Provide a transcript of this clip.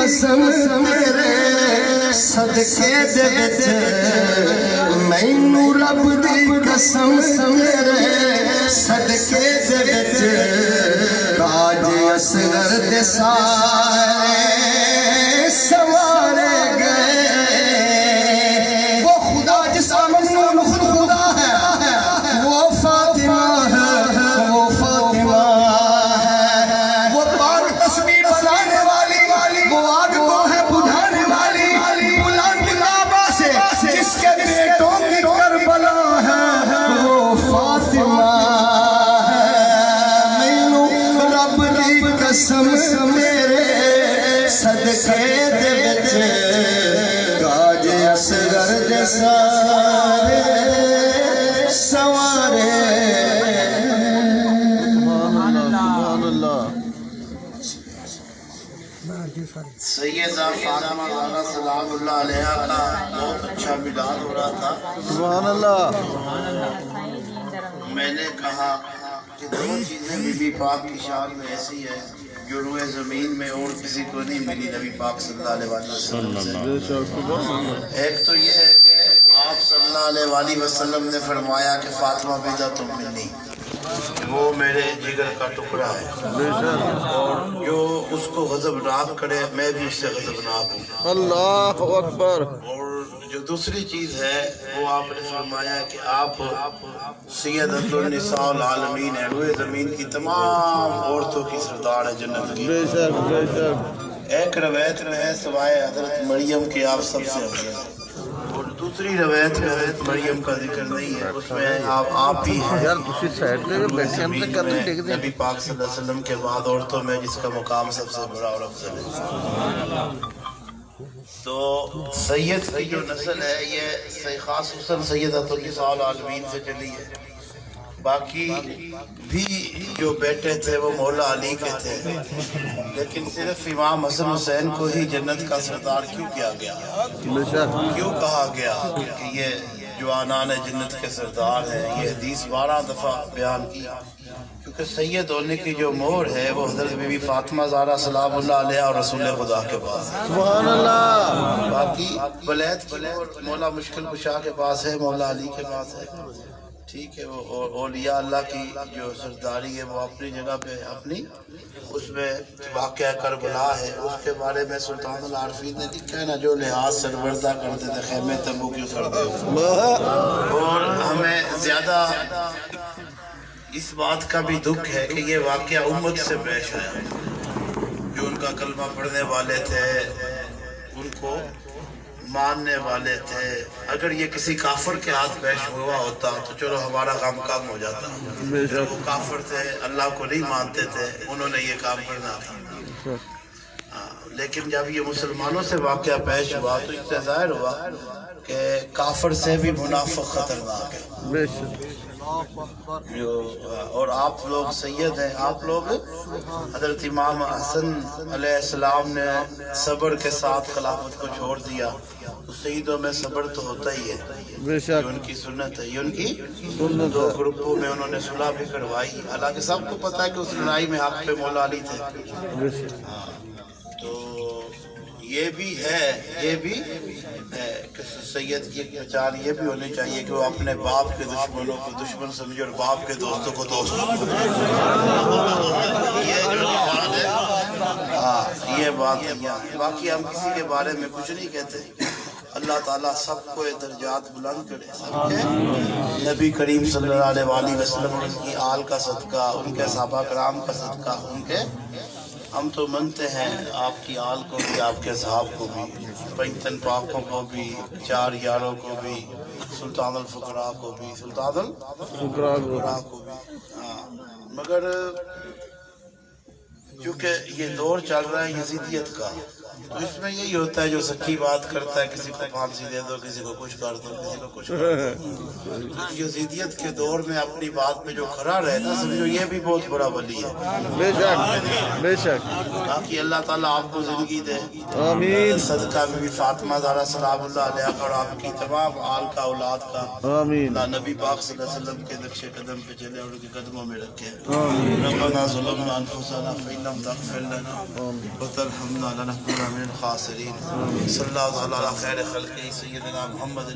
قسم میرے صدقے دے وچ مینوں رب دی قسم میرے صدقے دے وچ تاج اصغر دے سارے سوارے گئے وہ خدا جس کا ممنون خود خدا ہے وہ فاطمہ ہے وہ فاطمہ ہے وہ پاک تسبیح بلانے والی وہ آگ کو ہے بجھانے والی بلند کعبہ سے جس کے بیٹوں کی کربلا ہے وہ فاطمہ ہے مینوں رب دی قسم میرے صدقے دے وچ تاج اصغر دے سارے سوارے سیدہ فاطمہ زہرا سلام اللہ علیہا کا بہت اچھا میلاد ہو رہا تھا. سبحان اللہ. میں نے کہا کہ دو چیزیں بی بی پاک کی شان میں ایسی ہے جو روئے زمین میں اور کسی کو نہیں ملی نبی پاک صلی اللہ علیہ وسلم سے. ایک تو یہ ہے کہ آپ صلی اللہ علیہ وسلم نے فرمایا کہ فاطمہ بیضۃ منی، وہ میرے جگر کا ٹکڑا ہے، اور جو اس کو غضبناک کرے میں بھی اس سے غضبناک ہوں. اللہ اکبر. اور جو دوسری چیز ہے وہ آپ نے فرمایا کہ آپ سیدۃ النساء العالمین ہیں، روئے زمین کی تمام عورتوں کی سردار ہے جنت کی. بے شک بے شک. ایک روایت میں ہے سوائے حضرت مریم کے آپ سب سے افضل، اور دوسری روایت میں حضرت مریم کا ذکر نہیں ہے، اس میں آپ ہی ہیں یار تسی سائڈ پہ بیٹھے ہم سے کر ٹک دیں. نبی پاک صلی اللہ علیہ وسلم کے بعد عورتوں میں جس کا مقام سب سے بڑا اور افضل ہے. تو سید کی جو نسل ہے یہ خاصاً سیدۃ النساء العالمین سے چلی ہے. باقی بھی جو بیٹے تھے وہ مولا علی کے تھے، لیکن صرف امام حسن حسین کو ہی جنت کا سردار کیوں کیا گیا؟ بے شک. کیوں کہا گیا کہ یہ جوانان جنت کے سردار ہیں؟ یہ حدیث 12 دفعہ بیان کی، کیونکہ سید ہونے کی جو مہر ہے وہ حضرت بی بی فاطمہ زہرا سلام اللہ علیہا اور رسول خدا کے پاس ہے. سبحان اللہ. باقی ولایت کی مہر مولا مشکل کشا کے پاس ہے، مولا علی کے پاس ہے. ٹھیک ہے، وہ اولیاء اللہ کی جو سرداری ہے وہ اپنی جگہ پہ اپنی، اس میں واقعہ کربلا ہے، اس کے بارے میں سلطان العارفین نے لکھا ہے نا، جو لحاظ سروردہ کرتے تھے خیمے تمبو کیوں کردے ہو. اور ہمیں زیادہ اس بات کا بھی دکھ ہے کہ یہ واقعہ امت سے پیش آیا. جو ان کا کلمہ پڑھنے والے تھے، ان کو ماننے والے تھے، اگر یہ کسی کافر کے ہاتھ پیش ہوا ہوتا تو چلو ہمارا کام کم ہو جاتا. وہ کافر تھے، اللہ کو نہیں مانتے تھے، انہوں نے یہ کام کرنا تھا. لیکن جب یہ مسلمانوں سے واقعہ پیش ہوا تو اس سے ظاہر ہوا کہ کافر سے بھی منافق خطرناک ہے. بے شک. اور آپ لوگ سید ہیں، آپ لوگ حضرت امام حسن علیہ السلام نے صبر کے ساتھ خلافت کو چھوڑ دیا. سیدوں میں صبر تو ہوتا ہی ہے، بے شک. یہ ان کی سنت ہے، یہ ان کی سنت. 2 گروپوں میں انہوں نے صلح بھی کروائی، حالانکہ سب کو پتا ہے کہ اس لڑائی میں حق پہ مولا علی تھے. تو یہ بھی ہے کہ سید کی ایک پہچان یہ بھی ہونی چاہیے کہ وہ اپنے باپ کے دشمنوں کو دشمن سمجھے اور باپ کے دوستوں کو دوست. یہ بات ہے. باقی ہم کسی کے بارے میں کچھ نہیں کہتے. اللہ تعالیٰ سب کو درجات بلند کرے. سب کے نبی کریم صلی اللہ علیہ وسلم اور ان کی آل کا صدقہ، ان کے صحابہ کرام کا صدقہ، ان کے ہم تو منتے ہیں آپ کی آل کو بھی، آپ کے صحاب کو بھی، 55 پاکوں کو بھی، 4 یاروں کو بھی، سلطان الفقراء کو بھی، سلطان الفقراء کو بھی. مگر چونکہ یہ دور چل رہا ہے یزیدیت کا، تو اس میں یہی ہوتا ہے جو سچی بات کرتا ہے کسی کو پھانسی دے دو، کسی کو کچھ کر دو، کسی کو کچھ کر دو. یزیدیت کے دور میں اپنی بات پہ جو کھڑا رہے نا، سمجھو یہ بھی بہت بڑا ولی ہے. بے شک بے شک. باقی اللہ تعالیٰ آپ کو زندگی دے. آمین. صدقہ بی بی فاطمہ زہرا سلام اللہ علیہا اور آپ کی تمام آل کا اولاد کا آمین. اللہ نبی پاک صلی اللہ علیہ وسلم کے نقش قدم پہ چلے اور ان کے قدموں میں رکھے. آمین. ربنا ظلمنا انفسنا فإن لم تغفر لنا وترحمنا لنكونن من الخاسرین صلی اللہ علیہ خیر خلقہ سیدنا محمد